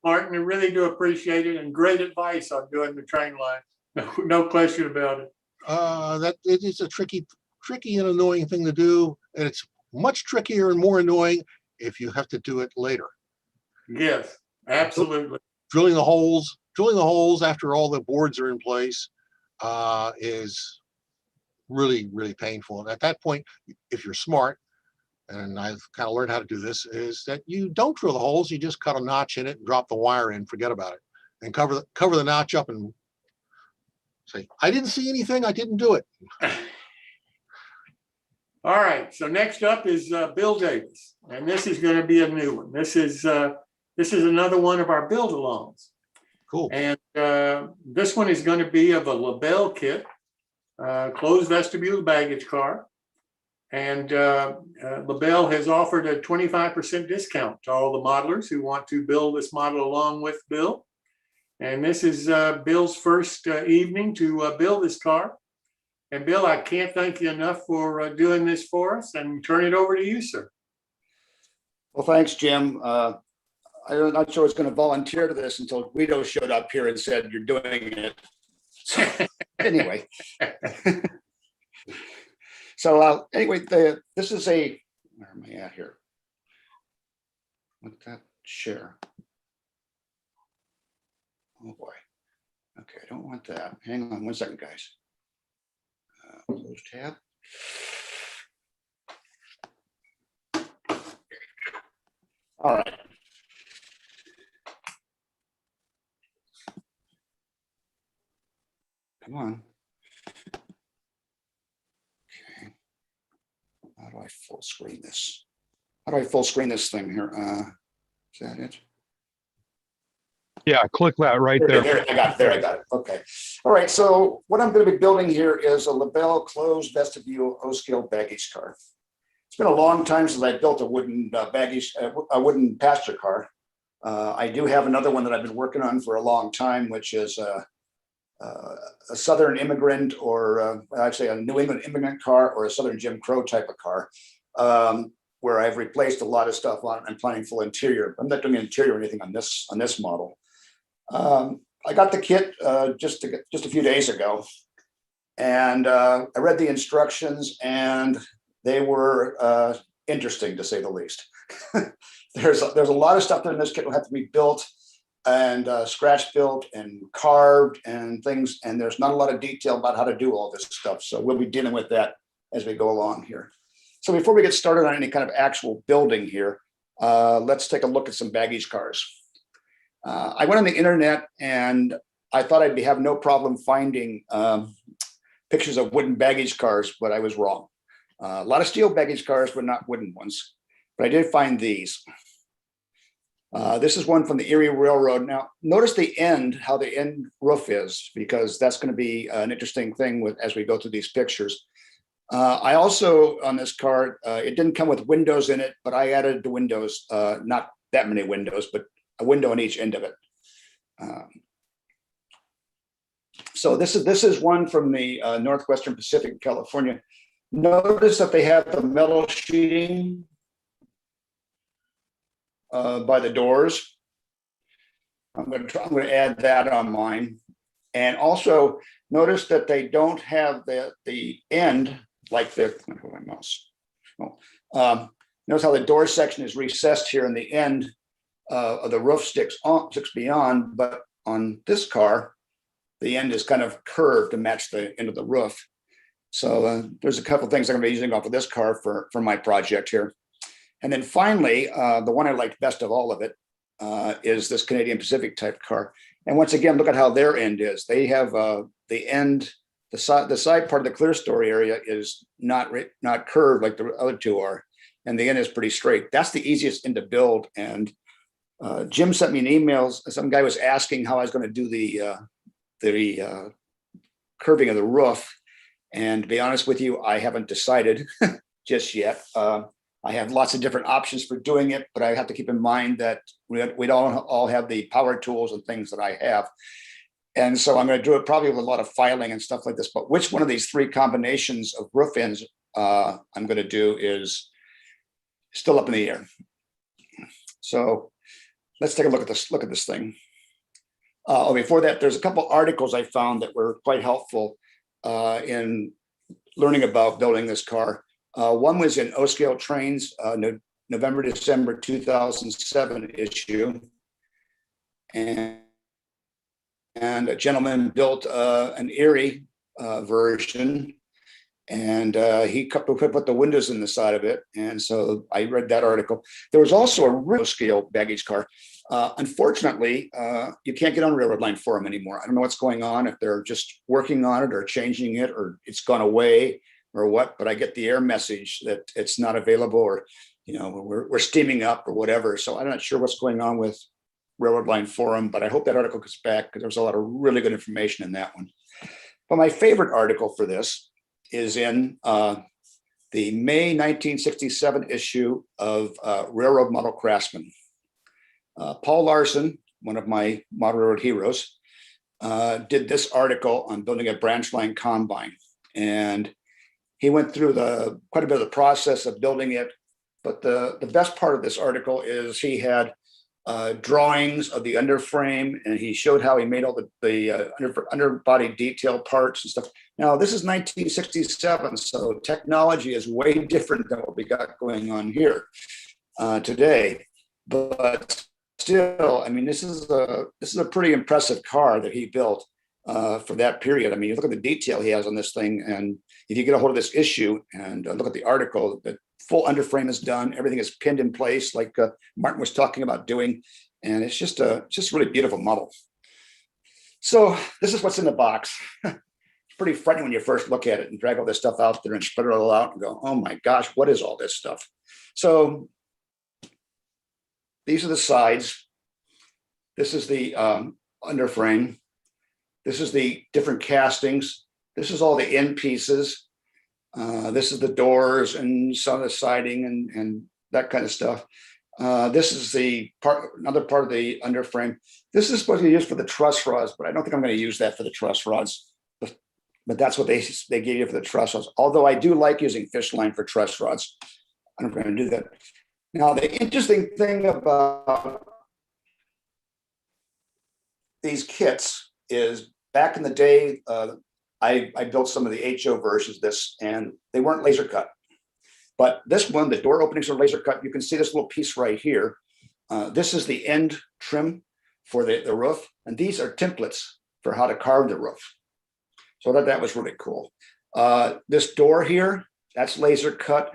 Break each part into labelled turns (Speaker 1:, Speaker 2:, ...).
Speaker 1: Martin. I really do appreciate it, and great advice on doing the train line. No question about it.
Speaker 2: That it is a tricky and annoying thing to do, and it's much trickier and more annoying if you have to do it later.
Speaker 1: Yes, absolutely.
Speaker 2: Drilling the holes after all the boards are in place is really, really painful. And at that point, if you're smart, and I've kind of learned how to do this, is that you don't drill the holes, you just cut a notch in it and drop the wire in, forget about it, and cover the notch up and say, I didn't see anything, I didn't do it.
Speaker 1: All right, so next up is Bill Davis, and this is going to be a new one. This is another one of our build-alongs.
Speaker 2: Cool.
Speaker 1: And this one is going to be of a Labelle kit, closed vestibule baggage car. And Labelle has offered a 25% discount to all the modelers who want to build this model along with Bill. And this is Bill's first evening to build this car. And Bill, I can't thank you enough for doing this for us, and turn it over to you, sir.
Speaker 3: Well, thanks, Jim. I'm not sure I was going to volunteer to this until Guido showed up here and said, you're doing it. So, anyway. So anyway, this is a, where am I at here? Let that share. Oh boy. Okay, I don't want that. Hang on one second, guys. Close tab. All right. Come on. Okay. How do I full screen this? How do I full screen this thing here? Is that it?
Speaker 4: Yeah, click that right there.
Speaker 3: There, I got it. Okay. All right. So what I'm going to be building here is a Labelle closed vestibule O-scale baggage car. It's been a long time since I built a wooden a wooden passenger car. I do have another one that I've been working on for a long time, which is a Southern immigrant, or I'd say a New England immigrant car, or a Southern Jim Crow type of car, where I've replaced a lot of stuff on. I'm planning full interior. I'm not doing interior or anything on this model. I got the kit just a few days ago, and I read the instructions, and they were interesting, to say the least. There's a lot of stuff in this kit will have to be built and scratch built and carved and things, and there's not a lot of detail about how to do all this stuff. So we'll be dealing with that as we go along here. So before we get started on any kind of actual building here, let's take a look at some baggage cars. I went on the internet and I thought I'd have no problem finding pictures of wooden baggage cars, but I was wrong. A lot of steel baggage cars, but not wooden ones. But I did find these. This is one from the Erie Railroad. Now, notice the end, how the end roof is, because that's going to be an interesting thing as we go through these pictures. I also, on this car, it didn't come with windows in it, but I added the windows, not that many windows, but a window on each end of it. So this is one from the Northwestern Pacific, California. Notice that they have the metal sheeting by the doors. I'm going to add that on mine. And also notice that they don't have the end like the, my mouse. Notice how the door section is recessed here, and the end of the roof sticks beyond, but on this car, the end is kind of curved to match the end of the roof. So there's a couple of things I'm going to be using off of this car for my project here. And then finally, the one I liked best of all of it is this Canadian Pacific type car. And once again, look at how their end is. They have the end, the side part of the clear story area is not curved like the other two are, and the end is pretty straight. That's the easiest end to build. And Jim sent me an email. Some guy was asking how I was going to do the curving of the roof. And to be honest with you, I haven't decided just yet. I have lots of different options for doing it, but I have to keep in mind that we don't all have the power tools and things that I have. And so I'm going to do it probably with a lot of filing and stuff like this. But which one of these three combinations of roof ends I'm going to do is still up in the air. So let's take a look at this. Look at this thing. Before that, there's a couple articles I found that were quite helpful in learning about building this car. One was in O-Scale Trains, November, December 2007 issue. And a gentleman built an Erie version, and he put the windows in the side of it. And so I read that article. There was also a real scale baggage car. Unfortunately, you can't get on Railroad Line Forum anymore. I don't know what's going on, if they're just working on it or changing it, or it's gone away or what, but I get the error message that it's not available, or, you know, we're steaming up or whatever. So I'm not sure what's going on with Railroad Line Forum, but I hope that article comes back, because there's a lot of really good information in that one. But my favorite article for this is in the May 1967 issue of Railroad Model Craftsman. Paul Larson, one of my model railroad heroes, did this article on building a branch line combine. And he went through quite a bit of the process of building it. But the best part of this article is he had drawings of the underframe, and he showed how he made all the underbody detail parts and stuff. Now, this is 1967, so technology is way different than what we got going on here today. But still, I mean, this is a pretty impressive car that he built for that period. I mean, you look at the detail he has on this thing, and if you get a hold of this issue and look at the article, the full underframe is done. Everything is pinned in place, like Martin was talking about doing, and it's just a really beautiful model. So this is what's in the box. It's pretty frightening when you first look at it and drag all this stuff out there and spread it all out and go, oh my gosh, what is all this stuff? So these are the sides. This is the underframe. This is the different castings. This is all the end pieces. This is the doors and some of the siding and that kind of stuff. This is another part of the underframe. This is supposed to be used for the truss rods, but I don't think I'm going to use that for the truss rods. But that's what they gave you for the truss rods. Although I do like using fish line for truss rods. I'm going to do that. Now, the interesting thing about these kits is back in the day, I built some of the HO versions of this, and they weren't laser cut. But this one, the door openings are laser cut. You can see this little piece right here. This is the end trim for the roof, and these are templates for how to carve the roof. So that was really cool. This door here, that's laser cut.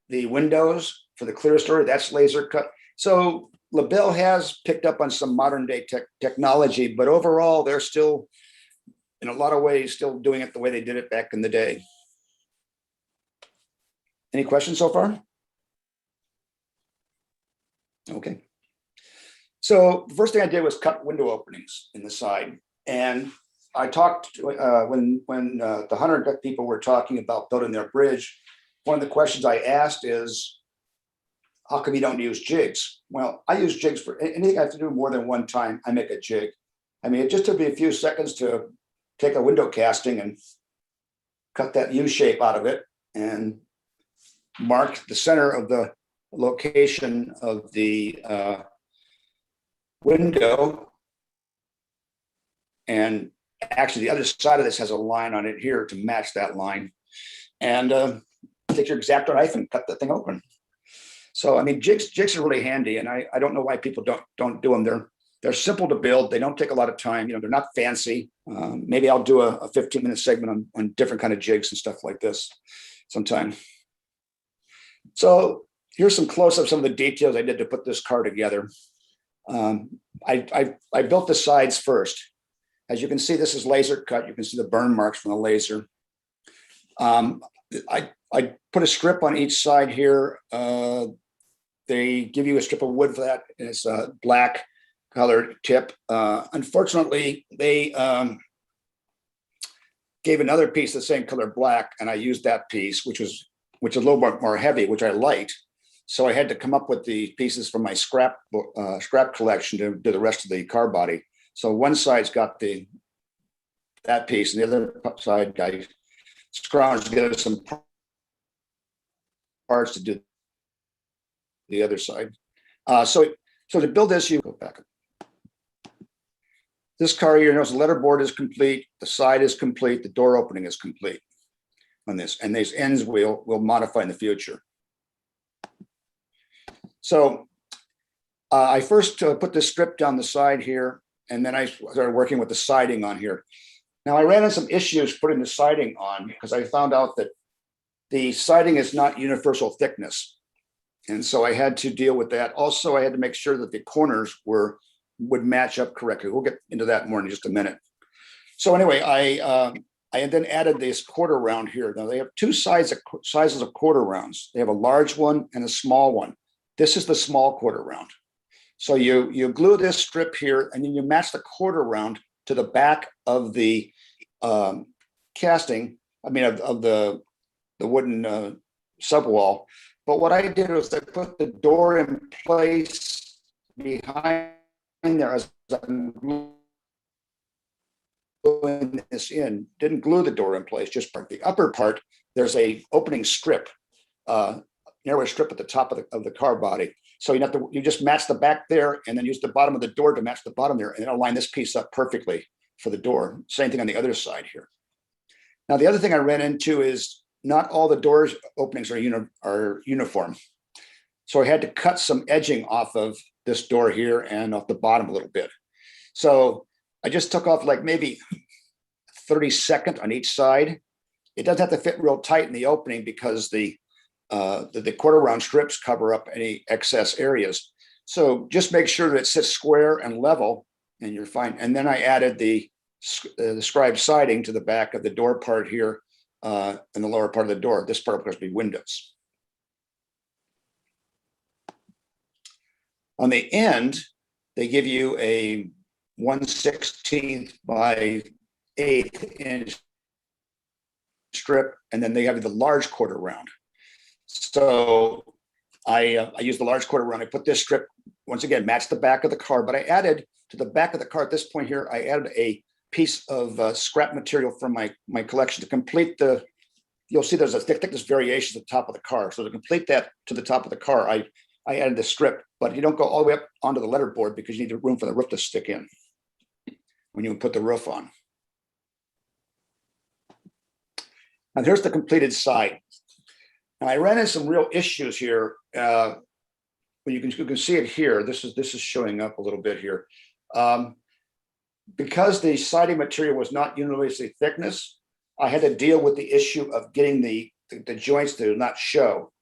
Speaker 3: The windows for the clear story, that's laser cut. So Labelle has picked up on some modern day technology, but overall, they're still, in a lot of ways, still doing it the way they did it back in the day. Any questions so far? Okay. So the first thing I did was cut window openings in the side. And I talked when the Hunter people were talking about building their bridge. One of the questions I asked is, how come you don't use jigs? Well, I use jigs for anything I have to do more than one time. I make a jig. I mean, it just took me a few seconds to take a window casting and cut that U shape out of it and mark the center of the location of the window. And actually, the other side of this has a line on it here to match that line. And take your X-Acto knife and cut that thing open. So, I mean, jigs are really handy, and I don't know why people don't do them. They're simple to build. They don't take a lot of time. You know, they're not fancy. Maybe I'll do a 15-minute segment on different kind of jigs and stuff like this sometime. So here's some close-ups, some of the details I did to put this car together. I built the sides first. As you can see, this is laser cut. You can see the burn marks from the laser. I put a strip on each side here. They give you a strip of wood for that, and it's a black colored tip. Unfortunately, they gave another piece the same color black, and I used that piece, which is a little more heavy, which I liked. So I had to come up with the pieces from my scrap collection to do the rest of the car body. So one side's got that piece, and the other side I scrounged together some parts to do the other side. So So to build this, you go back. This car here, knows the letterboard is complete, the side is complete, the door opening is complete on this, and these ends we'll modify in the future. So I first put this strip down the side here, and then I started working with the siding on here. Now I ran into some issues putting the siding on because I found out that the siding is not universal thickness. And so I had to deal with that. Also, I had to make sure that the corners would match up correctly. We'll get into that more in just a minute. So anyway, I then added this quarter round here. Now they have two sizes of quarter rounds. They have a large one and a small one. This is the small quarter round. So you glue this strip here, and then you match the quarter round to the back of the casting. I mean, of the wooden subwall. But what I did was I put the door in place behind there as I'm gluing this in. Didn't glue the door in place, just the upper part. There's a opening strip, narrow strip at the top of the car body. So you just match the back there, and then use the bottom of the door to match the bottom there, and it'll line this piece up perfectly for the door. Same thing on the other side here. Now the other thing I ran into is not all the doors openings are uniform. So I had to cut some edging off of this door here and off the bottom a little bit. So I just took off like maybe 32nd on each side. It doesn't have to fit real tight in the opening because the quarter round strips cover up any excess areas. So just make sure that it sits square and level, and you're fine. And then I added the scribe siding to the back of the door part here, in the lower part of the door. This part will be windows. On the end, they give you a 1/16 by 1/8 inch strip, and then they have the large quarter round. So I used the large quarter round. I put this strip, once again, matched the back of the car, but I added to the back of the car at this point here, I added a piece of scrap material from my collection to complete you'll see there's a thickness variation at the top of the car. So to complete that to the top of the car, I added the strip, but you don't go all the way up onto the letterboard because you need room for the roof to stick in when you put the roof on. And here's the completed side. Now I ran into some real issues here. Well, you can see it here. This is showing up a little bit here. Because the siding material was not universally thickness, I had to deal with the issue of getting the joints to not show.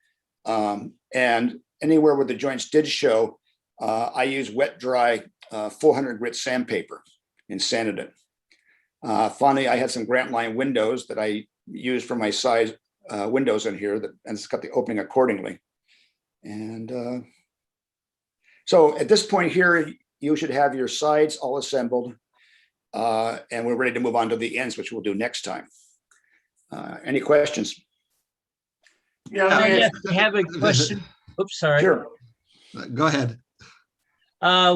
Speaker 3: And anywhere where the joints did show, I used wet dry 400 grit sandpaper and sanded it. Finally, I had some Grant Line windows that I used for my size windows in here, and it's got the opening accordingly. And so at this point here, you should have your sides all assembled, and we're ready to move on to the ends, which we'll do next time. Any questions?
Speaker 1: Yeah, let me
Speaker 5: Yes,
Speaker 1: ask-
Speaker 5: we have a question. Oops, sorry.
Speaker 3: Sure.
Speaker 6: Go ahead.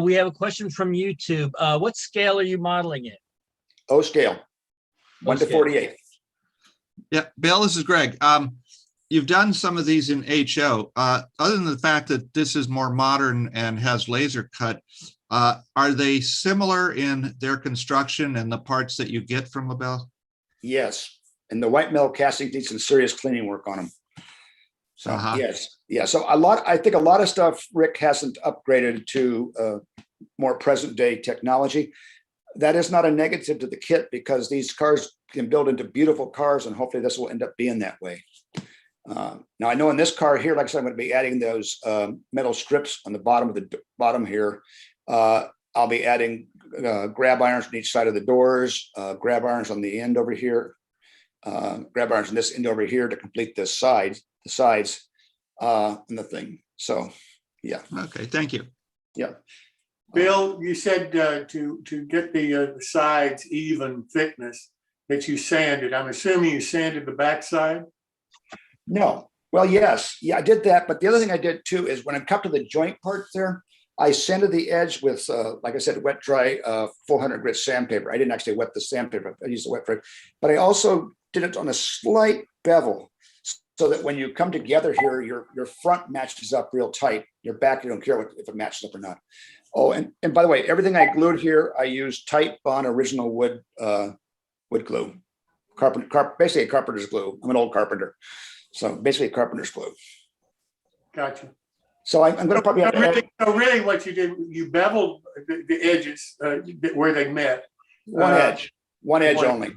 Speaker 5: We have a question from YouTube. What scale are you modeling in?
Speaker 3: O scale, 1 to
Speaker 5: scale.
Speaker 3: 48.
Speaker 6: Yeah, Bill, this is Greg. You've done some of these in HO. Other than the fact that this is more modern and has laser cut, are they similar in their construction and the parts that you get from Labelle?
Speaker 3: Yes, and the white metal casting needs some serious cleaning work on them. So yes, yeah. So I think a lot of stuff Rick hasn't upgraded to more present day technology. That is not a negative to the kit because these cars can build into beautiful cars, and hopefully this will end up being that way. Now I know in this car here, like I said, I'm going to be adding those metal strips on the bottom of the bottom here. I'll be adding grab irons on each side of the doors, grab irons on the end over here, grab irons on this end over here to complete the sides and the thing. So, yeah.
Speaker 6: Okay, thank you.
Speaker 3: Yeah.
Speaker 1: Bill, you said to get the sides even thickness that you sanded. I'm assuming you sanded the backside.
Speaker 3: No. Well, yes. Yeah, I did that. But the other thing I did too is when I cut to the joint part there, I sanded the edge with, like I said, wet dry 400 grit sandpaper. I didn't actually wet the sandpaper. I used the wet dry, but I also did it on a slight bevel so that when you come together here, your front matches up real tight. Your back, you don't care if it matches up or not. Oh, and by the way, everything I glued here, I used Tight Bond original wood glue. Basically a carpenter's glue. I'm an old carpenter. So basically carpenter's glue.
Speaker 1: Gotcha.
Speaker 3: So I'm going to probably have to add
Speaker 1: So really what you did, you beveled the edges where they met.
Speaker 3: one edge only.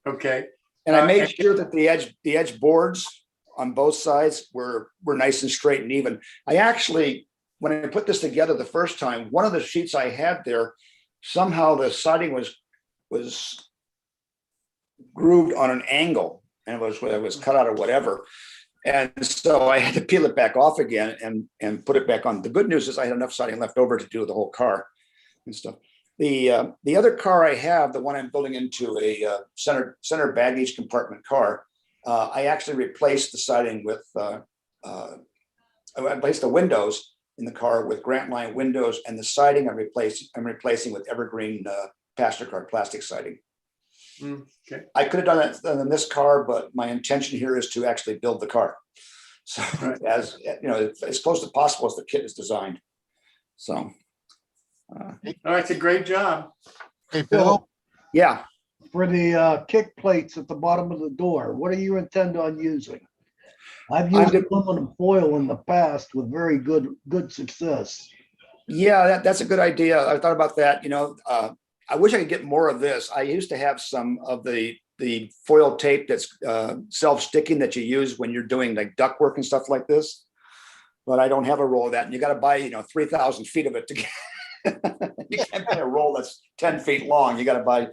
Speaker 1: Okay.
Speaker 3: And I made sure that the edge boards on both sides were nice and straight and even. I actually, when I put this together the first time, one of the sheets I had there, somehow the siding was grooved on an angle, and it was cut out or whatever. And so I had to peel it back off again and put it back on. The good news is I had enough siding left over to do the whole car and stuff. The other car I have, the one I'm building into a center baggage compartment car, I actually replaced the siding with, I replaced the windows in the car with Grant Line windows, and the siding I'm replacing with evergreen passenger car plastic siding.
Speaker 1: Okay.
Speaker 3: I could have done that in this car, but my intention here is to actually build the car. So as you know, as close as possible as the kit is designed. So.
Speaker 1: Oh, it's a great job.
Speaker 2: Hey, Bill,
Speaker 3: Yeah.
Speaker 7: For the kick plates at the bottom of the door, what do you intend on using? I've used aluminum foil in the past with very good success.
Speaker 3: Yeah, that's a good idea. I thought about that. You know, I wish I could get more of this. I used to have some of the foil tape that's self-sticking that you use when you're doing like ductwork and stuff like this, but I don't have a roll of that. And you got to buy 3,000 feet of it to get. You can't buy a roll that's 10 feet long. You got to buy,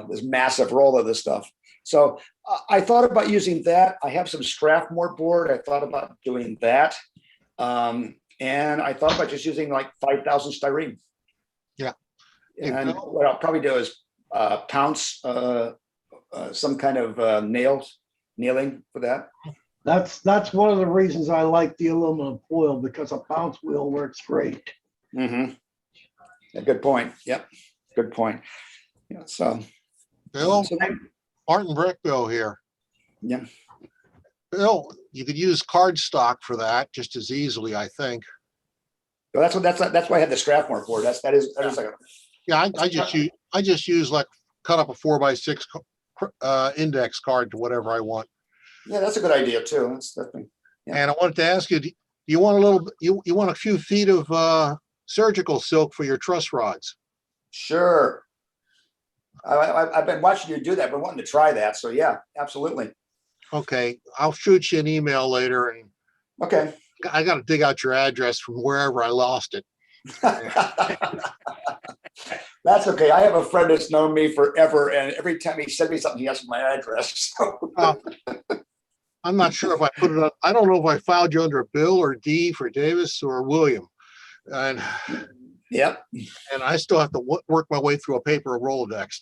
Speaker 3: this massive roll of this stuff. So I thought about using that. I have some Strathmore board. I thought about doing that. And I thought about just using like 5,000 styrene.
Speaker 2: Yeah.
Speaker 3: And what I'll probably do is pounce some kind of nailing for that.
Speaker 7: That's one of the reasons I like the aluminum foil, because a bounce wheel works great.
Speaker 3: Mm-hmm. Yeah, good point. Yep. Good point. Yeah. So
Speaker 2: Bill, Martin Brickbill here.
Speaker 3: Yeah.
Speaker 2: Bill, you could use cardstock for that just as easily, I think.
Speaker 3: Well, that's why I had the Strathmore board. That is like a.
Speaker 2: Yeah, I just use like cut up a 4x6 index card to whatever I want.
Speaker 3: Yeah, that's a good idea too. That's definitely. Yeah.
Speaker 2: And I wanted to ask you, do you want you want a few feet of surgical silk for your truss rods?
Speaker 3: Sure. I've been watching you do that, but wanting to try that. So yeah, absolutely.
Speaker 2: Okay, I'll shoot you an email later, and
Speaker 3: Okay.
Speaker 2: I got to dig out your address from wherever I lost it.
Speaker 3: That's okay. I have a friend that's known me forever, and every time he sent me something, he asked for my address. So.
Speaker 2: I'm not sure if I put it on. I don't know if I filed you under a Bill or D for Davis or William. And
Speaker 3: Yep.
Speaker 2: And I still have to work my way through a paper of Rolodex.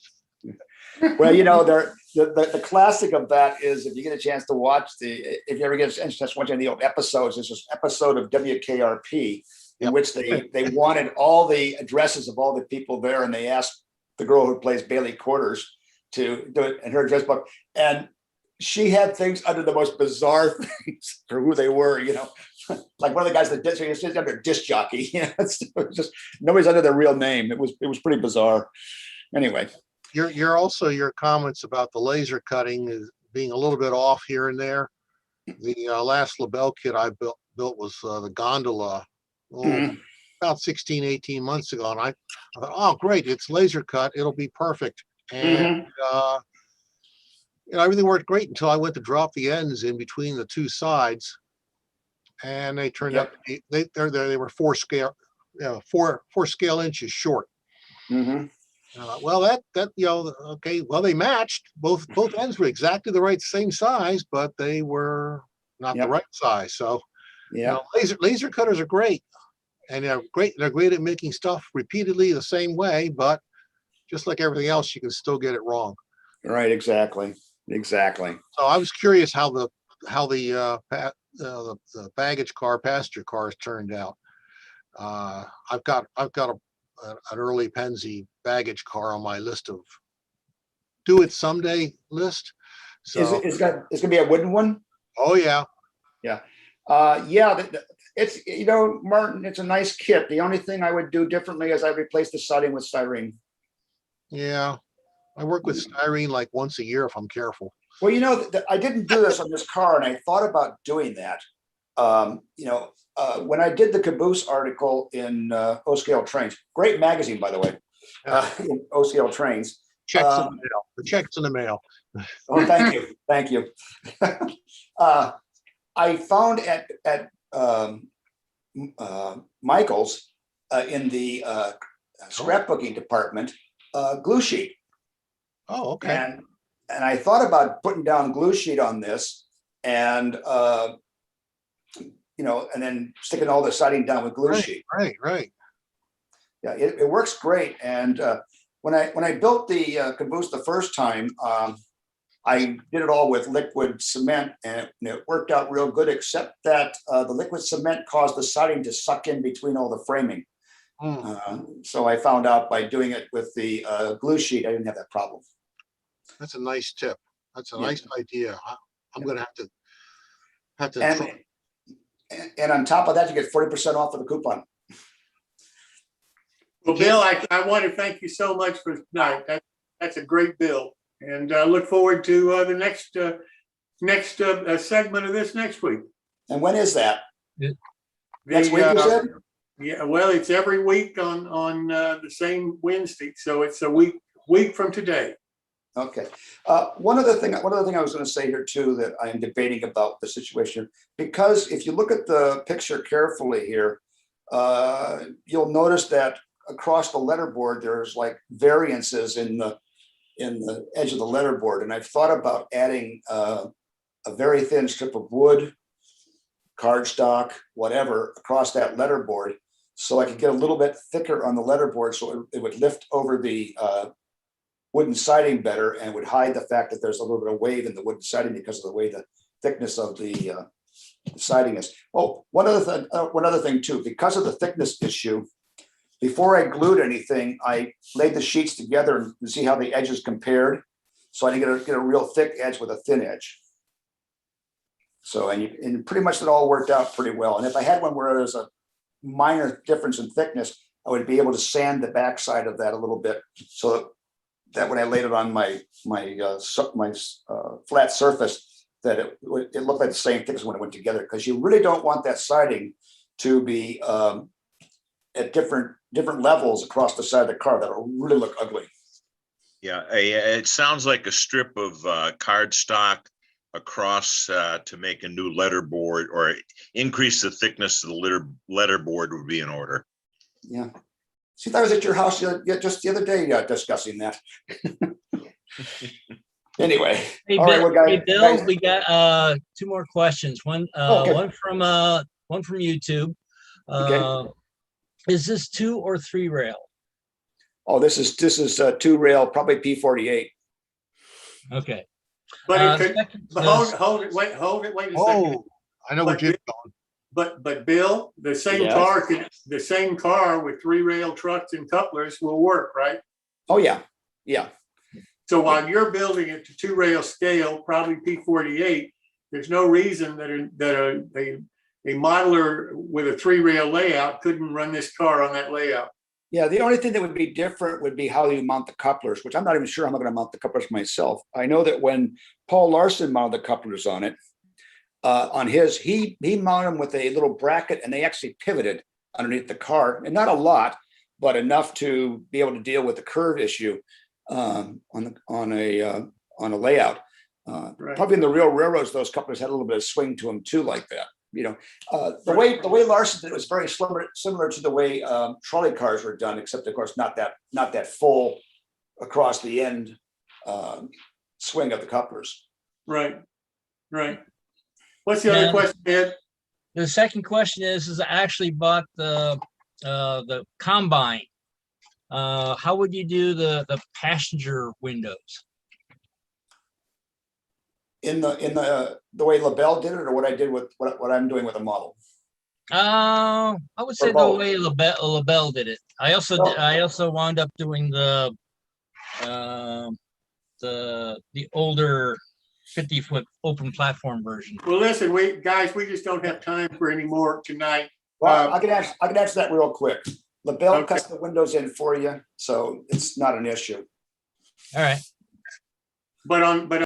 Speaker 3: Well, the classic of that is, if you get a chance to watch if you ever get a chance to watch any of the episodes, there's this episode of WKRP in which they wanted all the addresses of all the people there, and they asked the girl who plays Bailey Quarters to do it in her address book, and she had things under the most bizarre things for who they were, like one of the guys that did, so he's under disc jockey. It's just nobody's under their real name. It was pretty bizarre. Anyway.
Speaker 2: Your comments about the laser cutting is being a little bit off here and there. The last Labelle kit I built was the gondola about 16, 18 months ago. And I thought, oh, great, it's laser cut. It'll be perfect. And everything worked great until I went to drop the ends in between the two sides. And they turned out to be, they were 4 scale inches short. Well, okay. Well, they matched. Both ends were exactly the same size, but they were not the right size. So, laser cutters are great, and they're great at making stuff repeatedly the same way. But just like everything else, you can still get it wrong.
Speaker 3: Right. Exactly.
Speaker 2: So I was curious how the baggage car, passenger cars turned out. I've got an early Penzi baggage car on my list of do it someday list. So
Speaker 3: it's gonna be a wooden one?
Speaker 2: Oh, yeah.
Speaker 3: It's, Martin, it's a nice kit. The only thing I would do differently is I replace the siding with styrene.
Speaker 2: Yeah. I work with styrene like once a year if I'm careful.
Speaker 3: Well, I didn't do this on this car, and I thought about doing that. When I did the Caboose article in O-Scale Trains, great magazine, by the way, in O-Scale Trains.
Speaker 2: Checks in the mail. The checks in the mail.
Speaker 3: Oh, thank you. I found at Michael's in the scrapbooking department glue sheet.
Speaker 2: Oh, okay.
Speaker 3: And I thought about putting down glue sheet on this and and then sticking all the siding down with glue sheet.
Speaker 2: Right.
Speaker 3: Yeah, it works great. And when I built the Caboose the first time, I did it all with liquid cement, and it worked out real good, except that the liquid cement caused the siding to suck in between all the framing. So I found out by doing it with the glue sheet, I didn't have that problem.
Speaker 2: That's a nice tip. That's a nice idea. I'm gonna have to
Speaker 3: And,
Speaker 2: try.
Speaker 3: and on top of that, you get 40% off of the coupon.
Speaker 1: Well, Bill, I want to thank you so much for tonight. That's a great bill. And I look forward to the next segment of this next week.
Speaker 3: And when is that? Next
Speaker 1: The,
Speaker 3: week, you said?
Speaker 1: Yeah, well, it's every week on the same Wednesday, so it's a week from today.
Speaker 3: Okay. One other thing I was going to say here too, that I'm debating about the situation, because if you look at the picture carefully here, you'll notice that across the letterboard, there's like variances in the edge of the letterboard. And I've thought about adding a very thin strip of wood, cardstock, whatever, across that letterboard, so I could get a little bit thicker on the letterboard, so it would lift over the wooden siding better and would hide the fact that there's a little bit of wave in the wooden siding because of the way the thickness of the siding is. Oh, one other thing too, because of the thickness issue, before I glued anything, I laid the sheets together and see how the edges compared. So I didn't get a real thick edge with a thin edge. So, and pretty much it all worked out pretty well. And if I had one where there's a minor difference in thickness, I would be able to sand the backside of that a little bit, so that when I laid it on my flat surface, that it looked like the same thickness when it went together. Because you really don't want that siding to be at different levels across the side of the car. That'll really look ugly.
Speaker 8: Yeah, it sounds like a strip of cardstock across to make a new letterboard or increase the thickness of the letterboard would be in order.
Speaker 3: Yeah. See, I was at your house just the other day discussing that. Anyway.
Speaker 5: Hey,
Speaker 3: all
Speaker 5: Bill,
Speaker 3: right, well,
Speaker 5: hey, Bill, we got two more questions. One
Speaker 3: Okay.
Speaker 5: one from YouTube.
Speaker 3: Okay.
Speaker 5: Is this 2 or 3 rail?
Speaker 3: Oh, this is 2 rail, probably P48.
Speaker 5: Okay.
Speaker 1: But it could,
Speaker 5: second-
Speaker 1: but hold it, wait a second.
Speaker 2: Oh, I know where
Speaker 1: But
Speaker 2: Jim's going.
Speaker 1: But Bill, the same
Speaker 3: Yes.
Speaker 1: car with 3 rail trucks and couplers will work, right?
Speaker 3: Oh, yeah. Yeah.
Speaker 1: So while you're building it to 2 rail scale, probably P48, there's no reason that a modeler with a 3 rail layout couldn't run this car on that layout.
Speaker 3: Yeah, the only thing that would be different would be how you mount the couplers, which I'm not even sure how I'm going to mount the couplers myself. I know that when Paul Larson mounted the couplers on it, on his, he mounted them with a little bracket, and they actually pivoted underneath the car, and not a lot, but enough to be able to deal with the curve issue on a layout.
Speaker 1: Right.
Speaker 3: Probably in the real railroads, those couplers had a little bit of swing to them too, like that. The way Larson did it was very similar to the way trolley cars were done, except of course not that full across the end swing of the couplers.
Speaker 1: Right. What's the other question, Ed?
Speaker 5: The second question is I actually bought the combine. How would you do the passenger windows?
Speaker 3: In the way Labelle did it, or what I did with what I'm doing with a model?
Speaker 5: I would say the
Speaker 3: both.
Speaker 5: way Labelle did it. I also wound up doing the older 50-foot open platform version?
Speaker 1: Well, listen, we just don't have time for any more tonight.
Speaker 3: Well, I can answer that real quick. Labelle
Speaker 1: Okay.
Speaker 3: cuts the windows in for you, so it's not an issue.
Speaker 5: All right.
Speaker 1: But